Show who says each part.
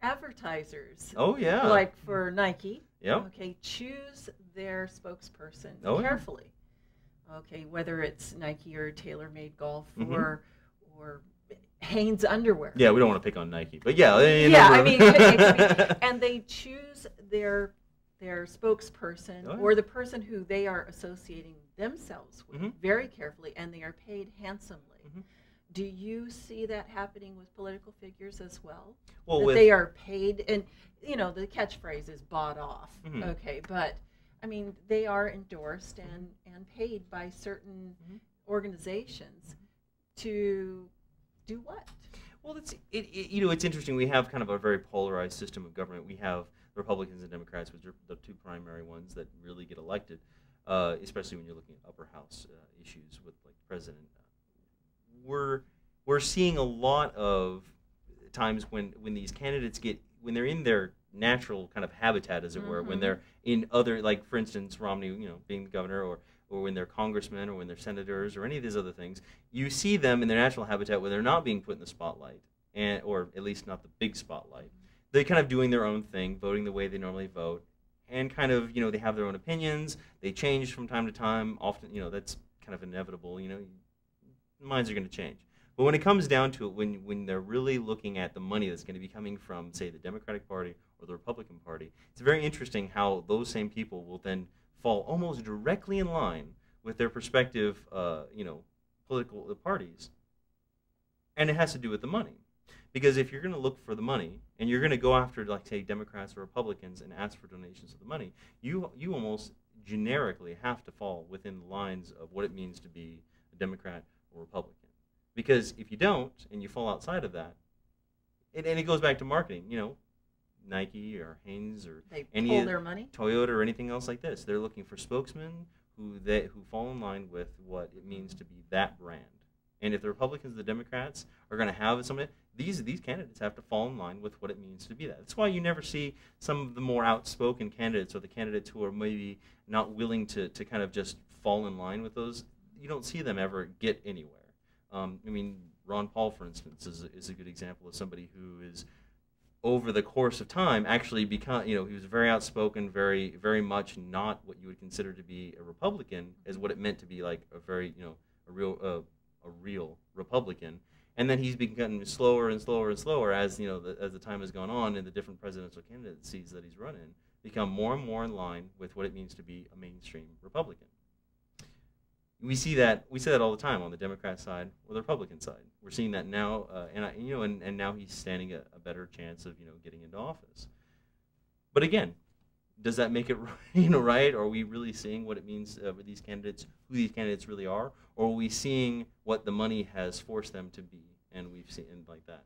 Speaker 1: advertisers,
Speaker 2: Oh yeah.
Speaker 1: like for Nike,
Speaker 2: Yep.
Speaker 1: okay, choose their spokesperson
Speaker 2: Oh yeah.
Speaker 1: carefully. Okay, whether it's Nike or TaylorMade Golf
Speaker 2: Hmm.
Speaker 1: or Hanes underwear.
Speaker 2: Yeah, we don't want to pick on Nike, but yeah,
Speaker 1: Yeah, I mean, and they choose their spokesperson
Speaker 2: Oh, yeah.
Speaker 1: or the person who they are associating themselves with
Speaker 2: Mhm.
Speaker 1: very carefully, and they are paid handsomely.
Speaker 2: Mhm.
Speaker 1: Do you see that happening with political figures as well?
Speaker 2: Well,
Speaker 1: That
Speaker 2: with
Speaker 1: they are paid, and the catchphrase is bought off.
Speaker 2: Mhm.
Speaker 1: Okay, but I mean, they are endorsed
Speaker 2: Mhm.
Speaker 1: and paid by certain
Speaker 2: Mhm.
Speaker 1: organizations to do what?
Speaker 2: Well, it's interesting. We have kind of a very polarized system of government. We have Republicans and Democrats, which are the two primary ones that really get elected, especially when you're looking at upper house issues with like the president. We're seeing a lot of times when these candidates when they're in their natural kind of habitat, as it were, when they're in other, like for instance Romney, being the governor, or when they're congressmen or when they're senators or any of these other things, you see them in their natural habitat where they're not being put in the spotlight, or at least not the big spotlight. They're kind of doing their own thing, voting the way they normally vote, and kind of they have their own opinions. They change from time to time. Often that's kind of inevitable. Minds are going to change. But when it comes down to it, when they're really looking at the money that's going to be coming from, say, the Democratic Party or the Republican Party, it's very interesting how those same people will then fall almost directly in line with their respective, political parties, and it has to do with the money. Because if you're going to look for the money and you're going to go after, like, say, Democrats or Republicans and ask for donations of the money, you almost generically have to fall within the lines of what it means to be a Democrat or Republican. Because if you don't and you fall outside of that, and it goes back to marketing, Nike or Hanes or
Speaker 1: They
Speaker 2: any
Speaker 1: pull their money.
Speaker 2: Toyota or anything else like this. They're looking for spokesmen who fall in line with what it means to be that brand. And if the Republicans and the Democrats are going to have somebody, these candidates have to fall in line with what it means to be that. That's why you never see some of the more outspoken candidates or the candidates who are maybe not willing to kind of just fall in line with those. You don't see them ever get anywhere. I mean, Ron Paul, for instance, is a good example of somebody who is, over the course of time, actually become, he was very outspoken, very, very much not what you would consider to be a Republican, as what it meant to be like a very, a real Republican. And then he's become slower and slower and slower as, as the time has gone on, and the different presidential candidacies that he's running become more and more in line with what it means to be a mainstream Republican. We see that all the time on the Democrat side or the Republican side. We're seeing that now, and now he's standing a better chance of getting into office. But again, does that make it right? Are we really seeing what it means with these candidates, who these candidates really are, or are we seeing what the money has forced them to be, and we've seen like that?